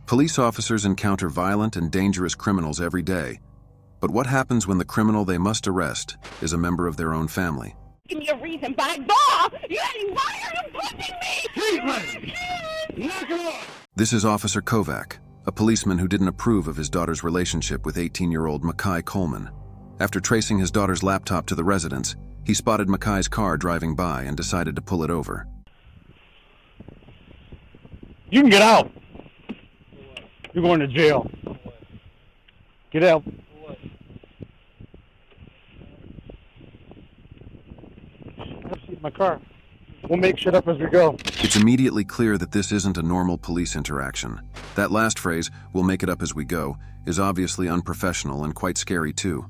Police officers encounter violent and dangerous criminals every day. But what happens when the criminal they must arrest is a member of their own family? Give me a reason, by law! Why are you pushing me? Knock it off! This is Officer Kovak, a policeman who didn't approve of his daughter's relationship with 18-year-old Makai Coleman. After tracing his daughter's laptop to the residence, he spotted Makai's car driving by and decided to pull it over. You can get out. You're going to jail. Get out. Have a seat in my car. We'll make shit up as we go. It's immediately clear that this isn't a normal police interaction. That last phrase, "we'll make it up as we go," is obviously unprofessional and quite scary too.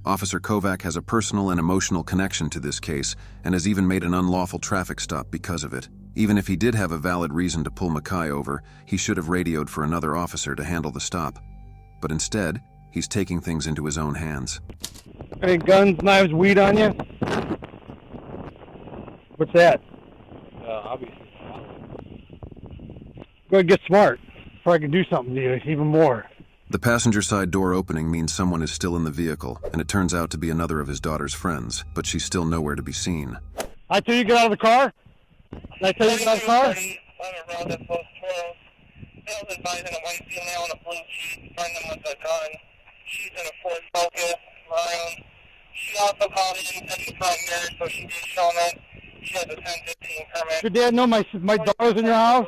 Officer Kovak has a personal and emotional connection to this case and has even made an unlawful traffic stop because of it. Even if he did have a valid reason to pull Makai over, he should have radioed for another officer to handle the stop. But instead, he's taking things into his own hands. Any guns, knives, weed on you? What's that? Obviously. Go ahead and get smart before I can do something to you even more. The passenger side door opening means someone is still in the vehicle, and it turns out to be another of his daughter's friends, but she's still nowhere to be seen. I tell you get out of the car? Did I tell you get out of the car? On a road at post 12. Bill's advising a white female in a blue Jeep, find them with a gun. She's in a Ford Focus, maroon. She also called in and said she found mirrors, so she did show them. She has a 1015 permit. Your dad know my daughter's in your house?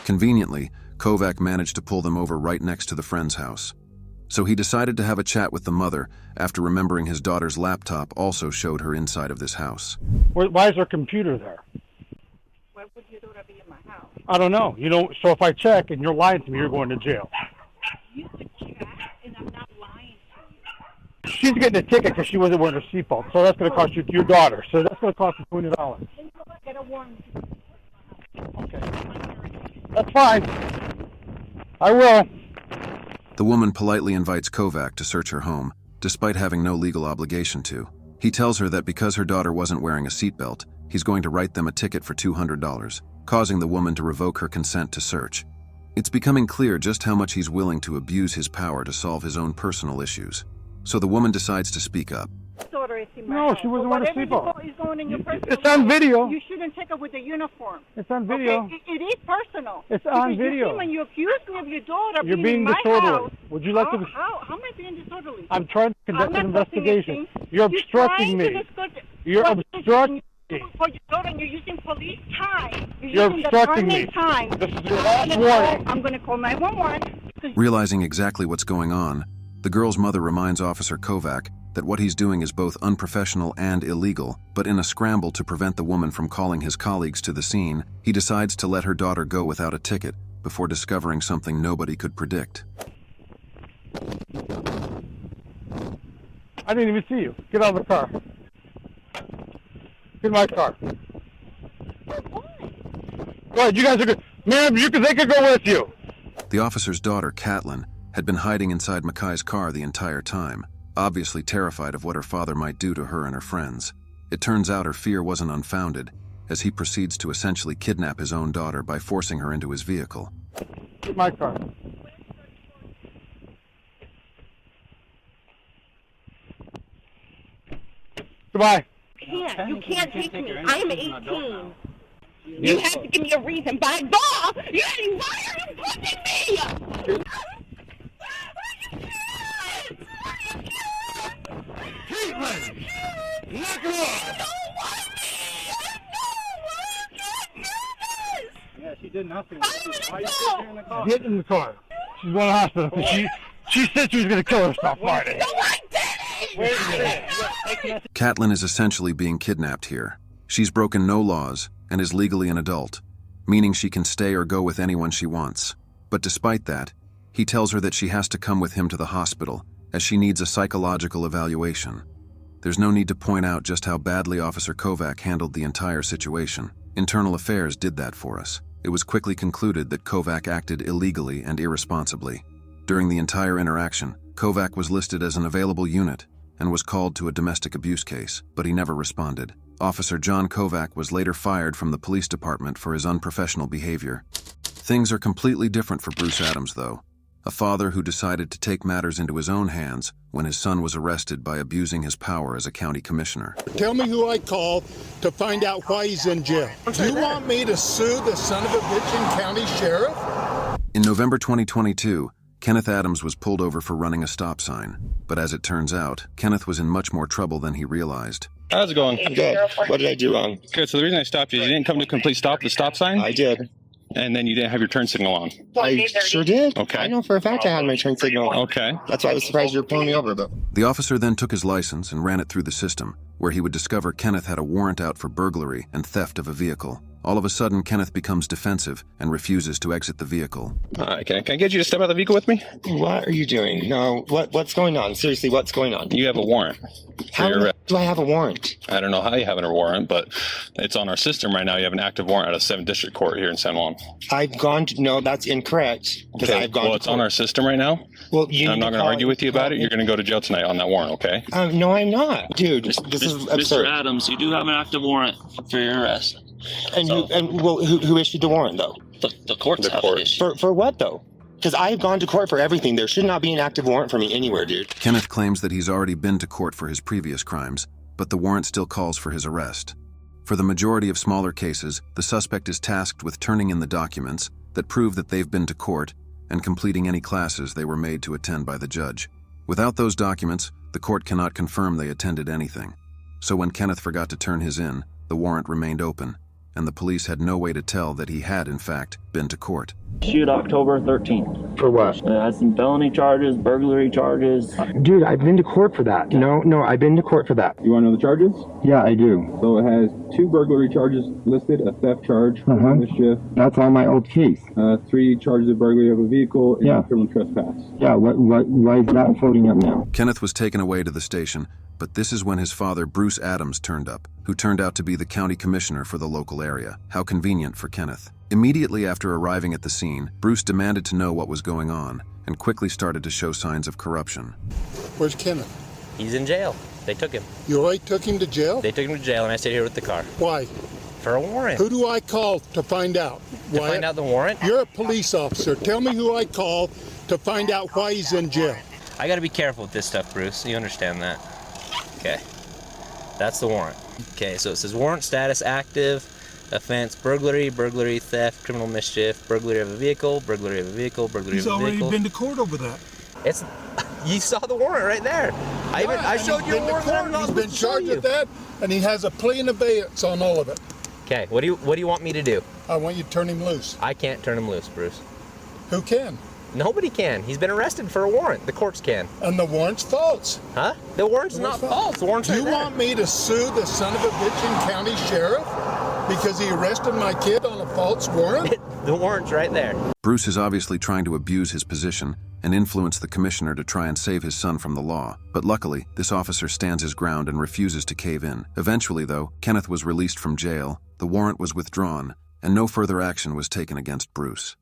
Conveniently, Kovak managed to pull them over right next to the friend's house. So he decided to have a chat with the mother after remembering his daughter's laptop also showed her inside of this house. Why is her computer there? Why would your daughter be in my house? I don't know. You know, so if I check and you're lying to me, you're going to jail. You could check, and I'm not lying to you. She's getting a ticket because she wasn't wearing her seatbelt, so that's going to cost you your daughter. So that's going to cost you $200. Get a warrant. Okay. That's fine. I will. The woman politely invites Kovak to search her home, despite having no legal obligation to. He tells her that because her daughter wasn't wearing a seatbelt, he's going to write them a ticket for $200, causing the woman to revoke her consent to search. It's becoming clear just how much he's willing to abuse his power to solve his own personal issues. So the woman decides to speak up. Daughter is in my No, house. she wasn't wearing a seatbelt. Is going in your personal It's on video. You shouldn't take her with a uniform. It's on video. Okay? It is personal. It's on video. You see, when you accuse me of your daughter You're being in my disorderly. house, Would you like to... How am I being disorderly? I'm trying to conduct an investigation. You're You're obstructing me. You're obstructing me. For your daughter, and you're using police time. You're using obstructing the me. time. This is your last warning. I'm going to call 911. Realizing exactly what's going on, the girl's mother reminds Officer Kovak that what he's doing is both unprofessional and illegal, but in a scramble to prevent the woman from calling his colleagues to the scene, he decides to let her daughter go without a ticket before discovering something nobody could predict. I didn't even see you. Get out of the car. Get in my car. Go ahead, you guys are good. Ma'am, they could go with you. The officer's daughter, Catelyn, had been hiding inside Makai's car the entire time, obviously terrified of what her father might do to her and her friends. It turns out her fear wasn't unfounded, as he proceeds to essentially kidnap his own daughter by forcing her into his vehicle. Get my car. Goodbye. You can't take me. I'm 18. You have to give me a reason. By law, why are you pushing me? Caitlin! Knock it off! Yeah, she did nothing. Why are you sitting here in the car? Get in the car. She's going to the hospital. She said she was going to kill herself Friday. No, I didn't! Where's the Catelyn is essentially being kidnapped here. She's broken no laws and is legally an adult, meaning she can stay or go with anyone she wants. But despite that, he tells her that she has to come with him to the hospital, as she needs a psychological evaluation. There's no need to point out just how badly Officer Kovak handled the entire situation. Internal Affairs did that for us. It was quickly concluded that Kovak acted illegally and irresponsibly. During the entire interaction, Kovak was listed as an available unit and was called to a domestic abuse case, but he never responded. Officer John Kovak was later fired from the police department for his unprofessional behavior. Things are completely different for Bruce Adams, though. A father who decided to take matters into his own hands when his son was arrested by abusing his power as a county commissioner. Tell me who I called to find out why he's in jail. Do you want me to sue the son of a bitchin' county sheriff? In November 2022, Kenneth Adams was pulled over for running a stop sign. But as it turns out, Kenneth was in much more trouble than he realized. How's it going? I'm good. What did I do wrong? Good. So the reason I stopped you is you didn't come to a complete stop at the stop sign? I did. And then you didn't have your turn signal on. I sure did. Okay. I know for a fact I had my turn signal on. Okay. That's why I was surprised you were pulling me over, though. The officer then took his license and ran it through the system, where he would discover Kenneth had a warrant out for burglary and theft of a vehicle. All of a sudden, Kenneth becomes defensive and refuses to exit the vehicle. Can I get you to step out of the vehicle with me? What are you doing? No, what's going on? Seriously, what's going on? You have a warrant. How do I have a warrant? I don't know how you have a warrant, but it's on our system right now. You have an active warrant out of 7th District Court here in San Juan. I've gone to, no, that's incorrect. Okay. I've gone well, it's on our system right now. Well, I'm not going to argue with you about it. You're going to go to jail tonight on that warrant, okay? No, I'm not. Dude, this is absurd. Mr. Adams, you do have an active warrant for your arrest. And, who issued the warrant, though? The courts have it issued. For what, though? Because I've gone to court for everything. There should not be an active warrant for me anywhere, dude. Kenneth claims that he's already been to court for his previous crimes, but the warrant still calls for his arrest. For the majority of smaller cases, the suspect is tasked with turning in the documents that prove that they've been to court and completing any classes they were made to attend by the judge. Without those documents, the court cannot confirm they attended anything. So when Kenneth forgot to turn his in, the warrant remained open, and the police had no way to tell that he had, in fact, been to court. Shoot October 13th. For what? Had some felony charges, burglary charges. Dude, I've been to court for that. No, I've been to court for that. You want to know the charges? Yeah, I do. So it has 2 burglary charges listed, a theft charge, mischief. That's on my old case. 3 charges of burglary of a vehicle, and Yeah. criminal trespass. Yeah, why is that floating up now? Kenneth was taken away to the station, but this is when his father, Bruce Adams, turned up, who turned out to be the county commissioner for the local area. How convenient for Kenneth. Immediately after arriving at the scene, Bruce demanded to know what was going on and quickly started to show signs of corruption. Where's Kenneth? He's in jail. They took him. You already took him to jail? They took him to jail, and I stayed here with the car. Why? For a warrant. Who do I call to find out? To find out the warrant? You're a police officer. Tell me who I called to find out why he's in jail. I gotta be careful with this stuff, Bruce. You understand that? Okay. That's the warrant. Okay, so it says warrant status active, offense burglary, theft, criminal mischief, burglary of a vehicle, burglary of a vehicle, burglary of a vehicle. He's already been to court over that. It's, you saw the warrant right there. I showed you a warrant that I'm not He's been supposed to show charged you. with that, and he has a plea and abeyance on all of it. Okay, what do you want me to do? I want you to turn him loose. I can't turn him loose, Bruce. Who can? Nobody can. He's been arrested for a warrant. The courts can. And the warrant's false. Huh? The warrant's not false. The warrant's Do you right there. want me to sue the son of a bitchin' county sheriff because he arrested my kid on a false warrant? The warrant's right there. Bruce is obviously trying to abuse his position and influence the commissioner to try and save his son from the law. But luckily, this officer stands his ground and refuses to cave in. Eventually, though, Kenneth was released from jail, the warrant was withdrawn, and no further action was taken against Bruce.